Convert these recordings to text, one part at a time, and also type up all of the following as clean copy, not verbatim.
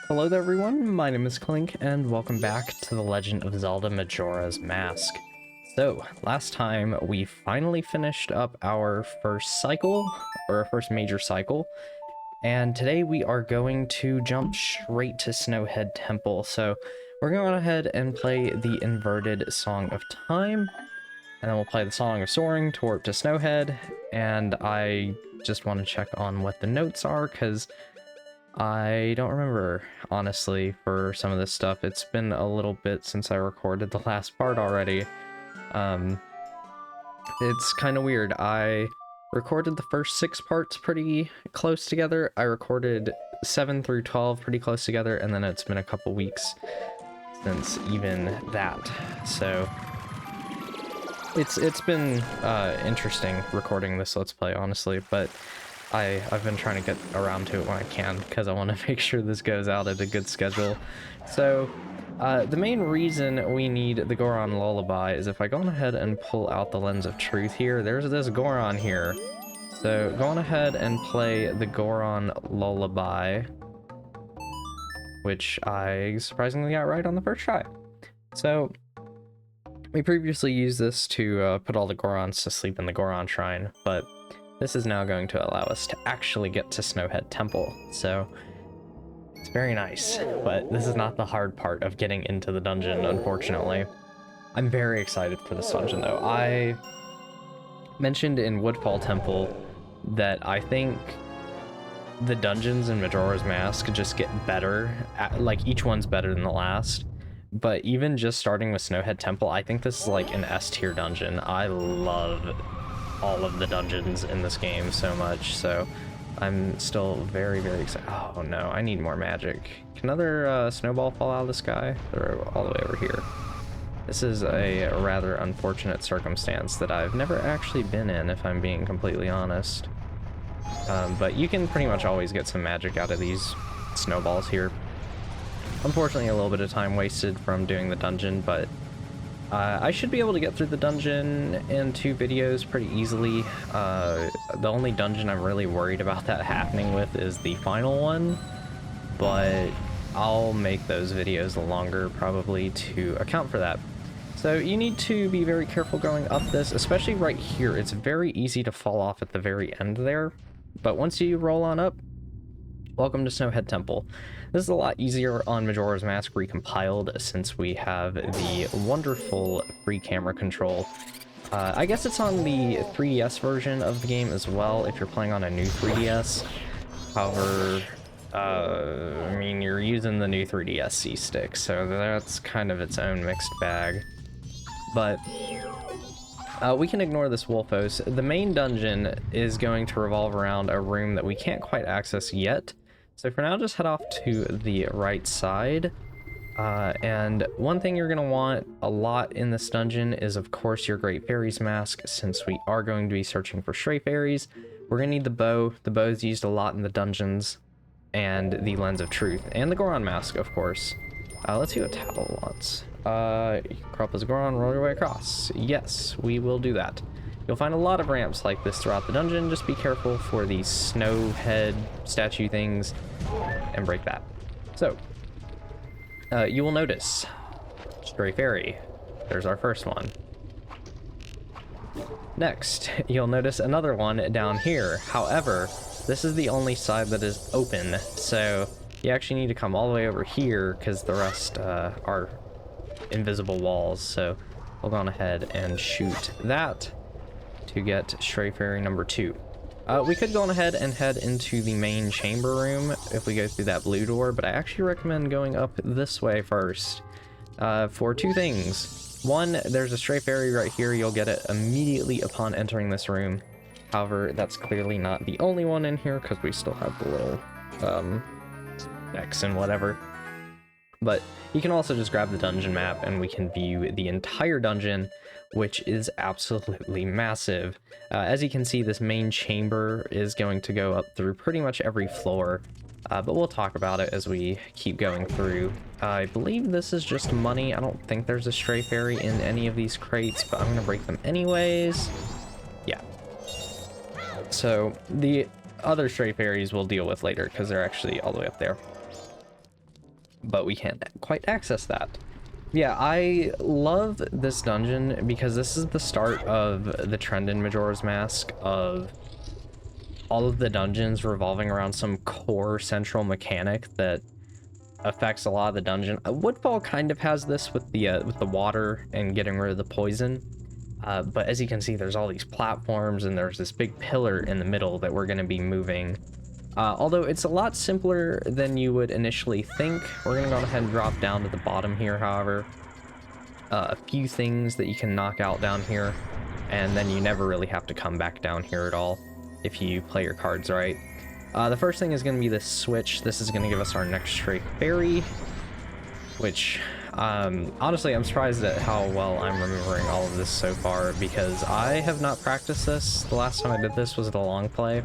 Hello there everyone, my name is Clink, and welcome back to The Legend of Zelda Majora's Mask. So, last time we finally finished up our first cycle, or our first major cycle, and today we are going to jump straight to Snowhead Temple. So, we're going to go ahead and play the inverted Song of Time, and then we'll play the Song of Soaring to warp to Snowhead, and I just want to check on what the notes are, because I don't remember, honestly, for some of this stuff. It's been a little bit since I recorded the last part already. It's kind of weird. I recorded the first 6 parts pretty close together. I recorded 7 through 12 pretty close together, and then it's been a couple weeks since even that. So it's been interesting recording this Let's Play, honestly, but I've been trying to get around to it when I can, because I want to make sure this goes out at a good schedule. So, the main reason we need the Goron Lullaby is if I go on ahead and pull out the Lens of Truth here, there's this Goron here. So, go on ahead and play the Goron Lullaby, which I surprisingly got right on the first try. So, we previously used this to put all the Gorons to sleep in the Goron Shrine, but this is now going to allow us to actually get to Snowhead Temple, so it's very nice, but this is not the hard part of getting into the dungeon, unfortunately. I'm very excited for this dungeon, though. I mentioned in Woodfall Temple that I think the dungeons in Majora's Mask just get better, like each one's better than the last, but even just starting with Snowhead Temple, I think this is like an S-tier dungeon. I love all of the dungeons in this game so much, so I'm still very, very excited. Oh no, I need more magic. Can another snowball fall out of the sky? They're all the way over here. This is a rather unfortunate circumstance that I've never actually been in, if I'm being completely honest. But you can pretty much always get some magic out of these snowballs here. Unfortunately, a little bit of time wasted from doing the dungeon, but I should be able to get through the dungeon in 2 videos pretty easily. The only dungeon I'm really worried about that happening with is the final one, but I'll make those videos longer probably to account for that. So you need to be very careful going up this, especially right here. It's very easy to fall off at the very end there, but once you roll on up, welcome to Snowhead Temple. This is a lot easier on Majora's Mask Recompiled since we have the wonderful free camera control. I guess it's on the 3DS version of the game as well if you're playing on a new 3DS. However, I mean, you're using the new 3DS C-Stick, so that's kind of its own mixed bag. But we can ignore this Wolfos. The main dungeon is going to revolve around a room that we can't quite access yet. So for now, just head off to the right side. And one thing you're going to want a lot in this dungeon is, of course, your Great Fairy's Mask, since we are going to be searching for stray fairies. We're going to need the bow. The bow is used a lot in the dungeons, and the Lens of Truth, and the Goron Mask, of course. Let's see what Tattle wants. Crop as a Goron, roll your way across. Yes, we will do that. You'll find a lot of ramps like this throughout the dungeon. Just be careful for these snow head statue things and break that. So, you will notice stray fairy. There's our first one. Next, you'll notice another one down here. However, this is the only side that is open, so you actually need to come all the way over here because the rest are invisible walls. So we'll go on ahead and shoot that to get stray fairy number 2. We could go on ahead and head into the main chamber room if we go through that blue door, but I actually recommend going up this way first for 2 things. One, there's a stray fairy right here. You'll get it immediately upon entering this room. However, that's clearly not the only one in here because we still have the little X and whatever. But you can also just grab the dungeon map and we can view the entire dungeon, which is absolutely massive. As you can see, this main chamber is going to go up through pretty much every floor, but we'll talk about it as we keep going through. I believe this is just money. I don't think there's a stray fairy in any of these crates, but I'm going to break them anyways. Yeah. So the other stray fairies we'll deal with later because they're actually all the way up there. but we can't quite access that. Yeah, I love this dungeon because this is the start of the trend in Majora's Mask of all of the dungeons revolving around some core central mechanic that affects a lot of the dungeon. Woodfall kind of has this with the water and getting rid of the poison, but as you can see, there's all these platforms and there's this big pillar in the middle that we're going to be moving. Although it's a lot simpler than you would initially think. We're going to go ahead and drop down to the bottom here, however. A few things that you can knock out down here, and then you never really have to come back down here at all if you play your cards right. The first thing is going to be this switch. This is going to give us our next stray fairy, which honestly I'm surprised at how well I'm remembering all of this so far, because I have not practiced this. The last time I did this was the long play.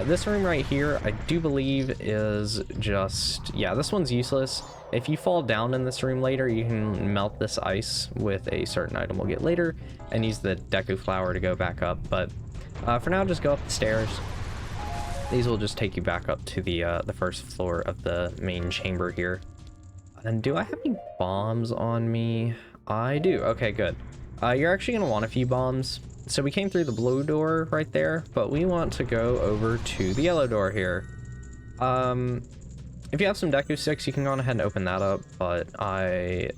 This room right here, I do believe is just, yeah, this one's useless. If you fall down in this room later, you can melt this ice with a certain item we'll get later and use the Deku Flower to go back up. But for now, just go up the stairs. These will just take you back up to the first floor of the main chamber here. And do I have any bombs on me? I do. Okay, good. You're actually going to want a few bombs. So we came through the blue door right there, but we want to go over to the yellow door here. If you have some Deku sticks, you can go ahead and open that up, but I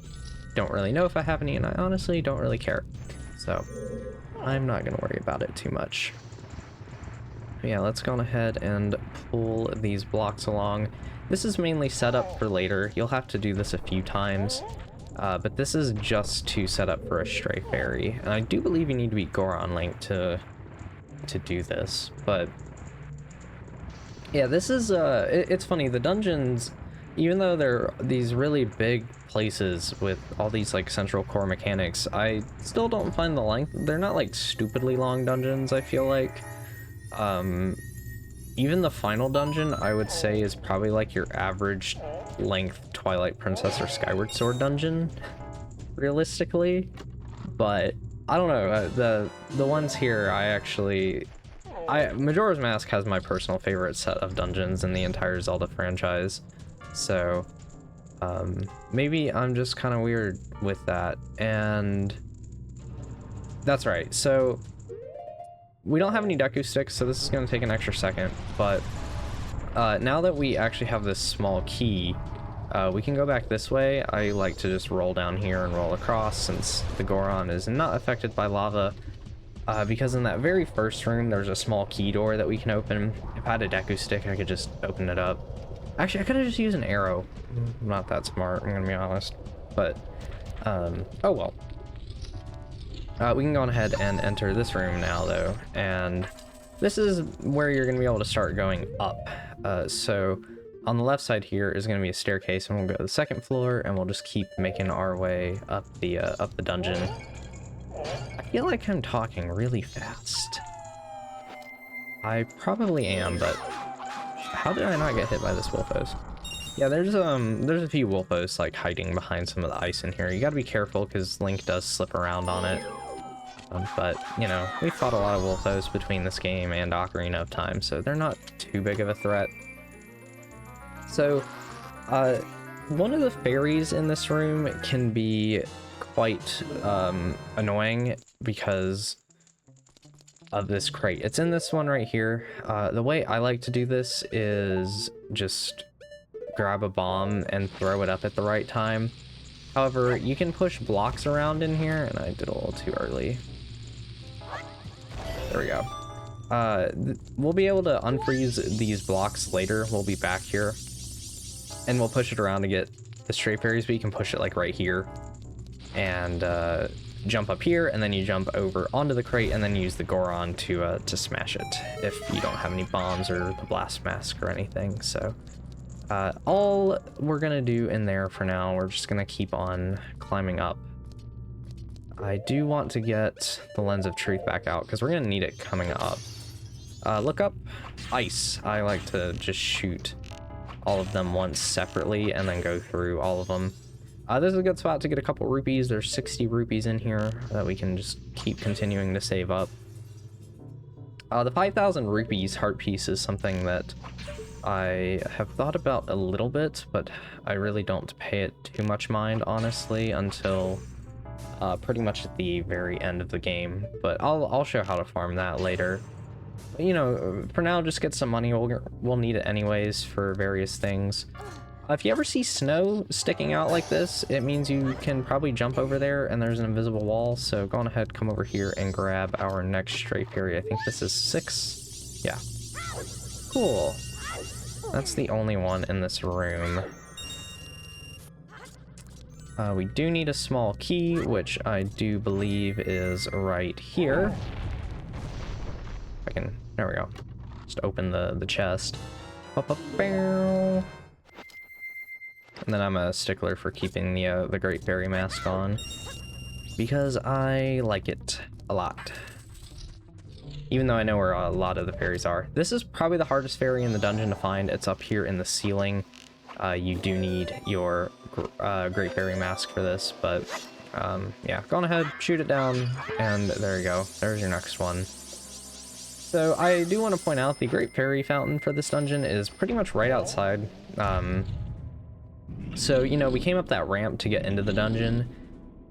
don't really know if I have any, and I honestly don't really care. So I'm not going to worry about it too much. Yeah, let's go ahead and pull these blocks along. This is mainly set up for later. You'll have to do this a few times. But this is just to set up for a stray fairy, and I do believe you need to be Goron Link to do this. But yeah, this is it's funny, the dungeons, even though they're these really big places with all these like central core mechanics, I still don't find the length. They're not like stupidly long dungeons, I feel like. Even the final dungeon, I would say, is probably like your average length Twilight Princess or Skyward Sword dungeon, realistically. But I don't know, the ones here, Majora's Mask has my personal favorite set of dungeons in the entire Zelda franchise. So maybe I'm just kind of weird with that. And that's right. So we don't have any Deku sticks, so this is going to take an extra second, but now that we actually have this small key, we can go back this way. I like to just roll down here and roll across, since the Goron is not affected by lava, because in that very first room there's a small key door that we can open. If I had a Deku stick, I could just open it up. Actually, I could have just used an arrow. I'm not that smart, I'm gonna be honest, but oh well. We can go ahead and enter this room now, though, and this is where you're going to be able to start going up. So on the left side here is going to be a staircase, and we'll go to the second floor, and we'll just keep making our way up the dungeon. I feel like I'm talking really fast. I probably am, but how did I not get hit by this Wolfos? Yeah, there's a few Wolfos like hiding behind some of the ice in here. You got to be careful because Link does slip around on it. But, you know, we fought a lot of Wolfos between this game and Ocarina of Time, so they're not too big of a threat. So, one of the fairies in this room can be quite annoying because of this crate. It's in this one right here. The way I like to do this is just grab a bomb and throw it up at the right time. However, you can push blocks around in here, and I did a little too early. There we go. We'll be able to unfreeze these blocks later. We'll be back here, and we'll push it around to get the stray fairies, but you can push it like right here, and jump up here, and then you jump over onto the crate, and then use the Goron to smash it if you don't have any bombs or the blast mask or anything. So all we're gonna do in there for now, we're just gonna keep on climbing up. I do want to get the Lens of Truth back out because we're gonna need it coming up. Look up ice. I like to just shoot all of them once separately and then go through all of them. This is a good spot to get a couple rupees. There's 60 rupees in here that we can just keep continuing to save up. The 5,000 rupees heart piece is something that I have thought about a little bit, but I really don't pay it too much mind, honestly, until pretty much at the very end of the game. But I'll show how to farm that later. But, you know, for now, just get some money. We'll need it anyways for various things. If you ever see snow sticking out like this, it means you can probably jump over there and there's an invisible wall. So go on ahead, come over here and grab our next stray fairy. I think this is 6. Yeah. Cool. That's the only one in this room. We do need a small key, which I do believe is right here. There we go. Just open the chest. And then I'm a stickler for keeping the Great Fairy Mask on, because I like it a lot. Even though I know where a lot of the fairies are. This is probably the hardest fairy in the dungeon to find. It's up here in the ceiling. You do need your Great Fairy Mask for this, but yeah, go on ahead, shoot it down, and there you go. There's your next one. So I do want to point out the Great Fairy Fountain for this dungeon is pretty much right outside. So, you know, we came up that ramp to get into the dungeon.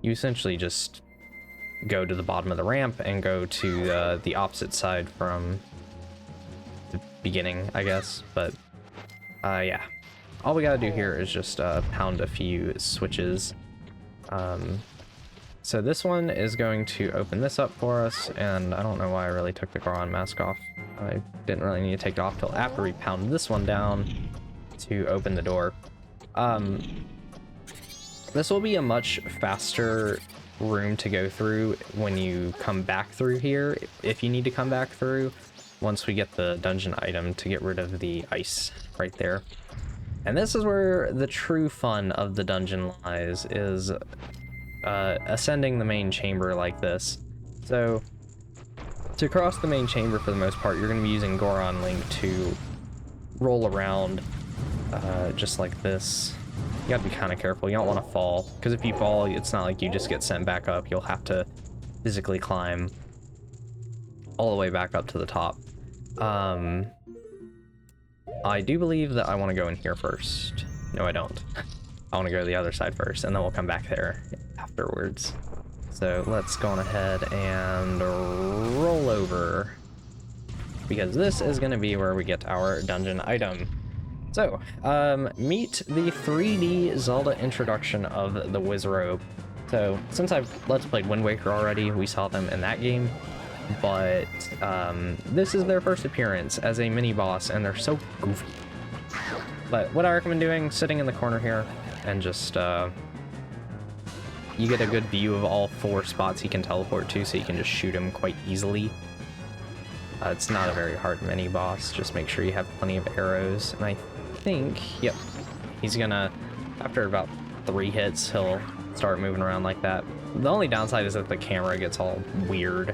You essentially just go to the bottom of the ramp and go to the opposite side from the beginning, I guess. But, yeah. All we gotta do here is just pound a few switches. So this one is going to open this up for us, and I don't know why I really took the Goron mask off. I didn't really need to take it off till after we pounded this one down to open the door. This will be a much faster room to go through when you come back through here, if you need to come back through, once we get the dungeon item to get rid of the ice right there. And this is where the true fun of the dungeon lies, is ascending the main chamber like this. So to cross the main chamber, for the most part, you're going to be using Goron Link to roll around just like this. You gotta be kind of careful. You don't want to fall, because if you fall, it's not like you just get sent back up. You'll have to physically climb all the way back up to the top. I do believe that I want to go in here first. No, I don't. I want to go to the other side first, and then we'll come back there afterwards. So let's go on ahead and roll over, because this is going to be where we get our dungeon item. So, meet the 3D Zelda introduction of the Wizrobe. So, since I've Let's Played Wind Waker already, we saw them in that game, but this is their first appearance as a mini-boss, and they're so goofy. But what I recommend doing, sitting in the corner here, and just, you get a good view of all 4 spots he can teleport to, so you can just shoot him quite easily. It's not a very hard mini-boss, just make sure you have plenty of arrows, and I think, yep, he's gonna, after about 3 hits, he'll start moving around like that. The only downside is that the camera gets all weird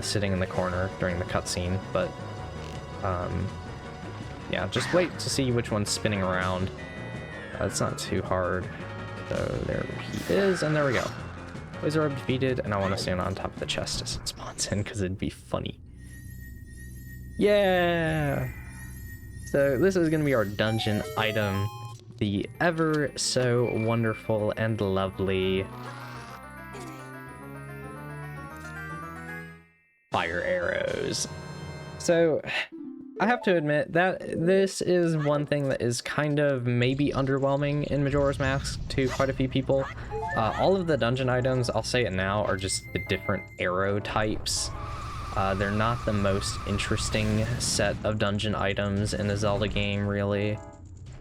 sitting in the corner during the cutscene, but yeah, just wait to see which one's spinning around. It's not too hard. So there he is, and there we go. Wizard defeated, and I want to stand on top of the chest as it spawns in, because it'd be funny. Yeah! So this is going to be our dungeon item, the ever so wonderful and lovely fire arrows. So I have to admit that this is one thing that is kind of maybe underwhelming in Majora's Mask to quite a few people. All of the dungeon items, I'll say it now, are just the different arrow types. They're not the most interesting set of dungeon items in a Zelda game, really.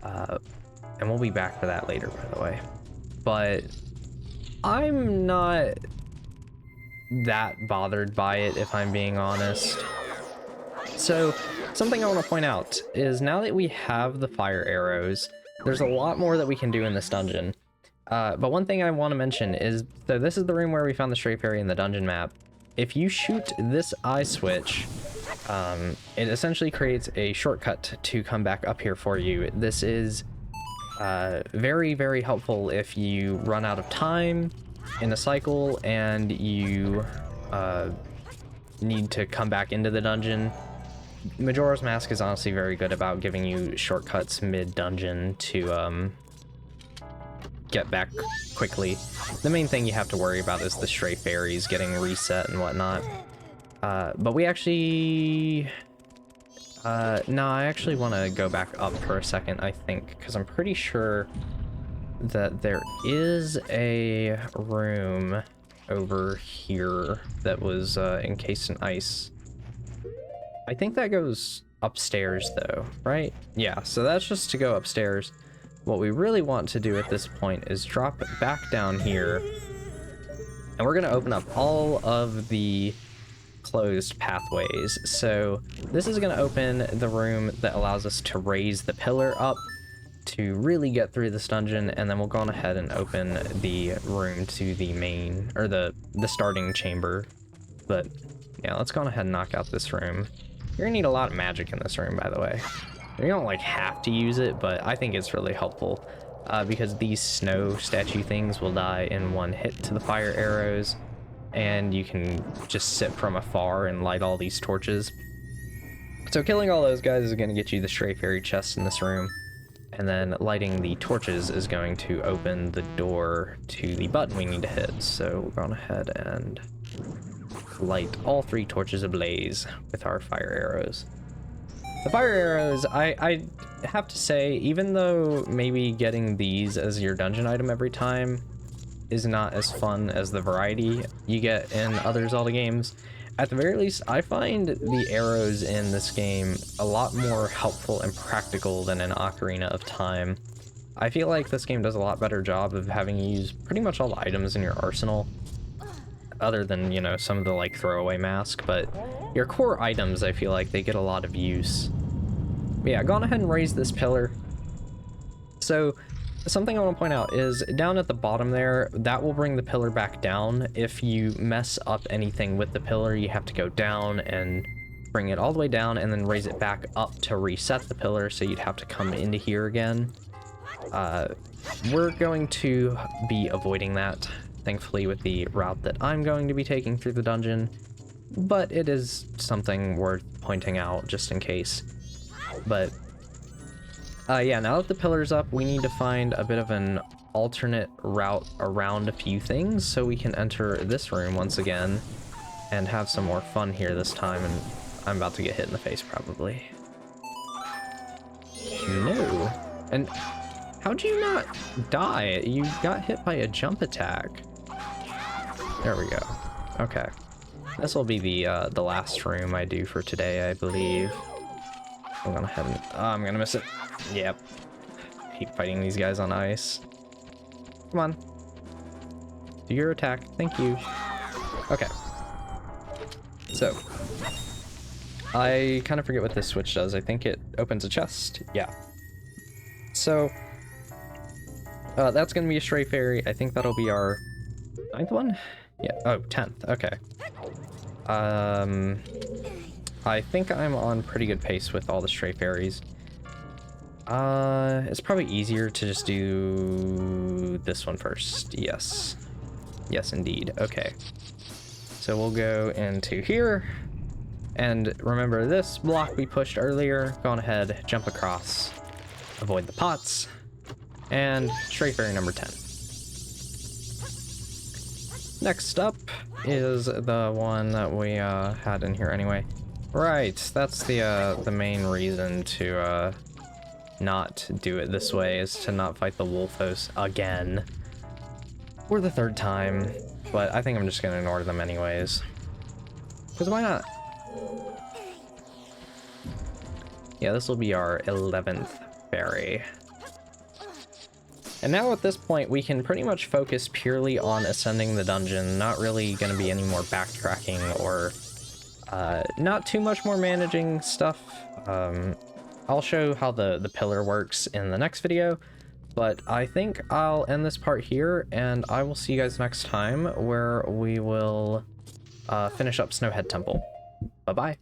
And we'll be back for that later, by the way. But I'm not that bothered by it, if I'm being honest. So, something I want to point out is now that we have the fire arrows, there's a lot more that we can do in this dungeon. But one thing I want to mention is, so this is the room where we found the stray fairy in the dungeon map. If you shoot this eye switch, it essentially creates a shortcut to come back up here for you. This is very, very helpful if you run out of time in a cycle and you need to come back into the dungeon, Majora's Mask is honestly very good about giving you shortcuts mid-dungeon to get back quickly. The main thing you have to worry about is the stray fairies getting reset and whatnot. But we actually... no, I actually want to go back up for a second, I think, because I'm pretty sure that there is a room over here that was encased in ice. I think that goes upstairs though, right? Yeah, so that's just to go upstairs. What we really want to do at this point is drop it back down here, and we're gonna open up all of the closed pathways. So this is gonna open the room that allows us to raise the pillar up to really get through this dungeon, and then we'll go on ahead and open the room to the main, or the starting chamber. But yeah, let's go on ahead and knock out this room. You're gonna need a lot of magic in this room, by the way. You don't like have to use it, but I think it's really helpful because these snow statue things will die in one hit to the fire arrows, and you can just sit from afar and light all these torches. So killing all those guys is going to get you the stray fairy chest in this room, and then lighting the torches is going to open the door to the button we need to hit. So we're going ahead and light all 3 torches ablaze with our fire arrows. The fire arrows, I have to say, even though maybe getting these as your dungeon item every time is not as fun as the variety you get in other Zelda games, at the very least, I find the arrows in this game a lot more helpful and practical than in Ocarina of Time. I feel like this game does a lot better job of having you use pretty much all the items in your arsenal, other than, you know, some of the like throwaway mask, but your core items, I feel like they get a lot of use. But yeah, go on ahead and raise this pillar. So something I want to point out is down at the bottom there, that will bring the pillar back down. If you mess up anything with the pillar, you have to go down and bring it all the way down and then raise it back up to reset the pillar, so you'd have to come into here again. We're going to be avoiding that, thankfully, with the route that I'm going to be taking through the dungeon, but it is something worth pointing out just in case. But yeah, now that the pillar's up, we need to find a bit of an alternate route around a few things so we can enter this room once again and have some more fun here this time. And I'm about to get hit in the face, probably. No. And how'd you not die? You got hit by a jump attack. There we go. Okay. This will be the last room I do for today, I believe. I'm gonna head and... oh, I'm gonna miss it. Yep. I hate fighting these guys on ice. Come on. Do your attack. Thank you. Okay. So, I kind of forget what this switch does. I think it opens a chest. Yeah. So, that's gonna be a stray fairy. I think that'll be our 9th one? Yeah. Oh, 10th. Okay. I think I'm on pretty good pace with all the stray fairies. It's probably easier to just do this one first. Yes. Yes, indeed. Okay. So we'll go into here. And remember this block we pushed earlier. Go on ahead, jump across, avoid the pots, and stray fairy number 10. Next up is the one that we had in here anyway. Right, that's the main reason to not do it this way, is to not fight the Wolfos again. For the 3rd time, but I think I'm just gonna ignore them anyways. Because why not? Yeah, this will be our 11th fairy. And now at this point, we can pretty much focus purely on ascending the dungeon. Not really gonna be any more backtracking or not too much more managing stuff. I'll show how the pillar works in the next video, but I think I'll end this part here, and I will see you guys next time, where we will finish up Snowhead Temple. Bye-bye.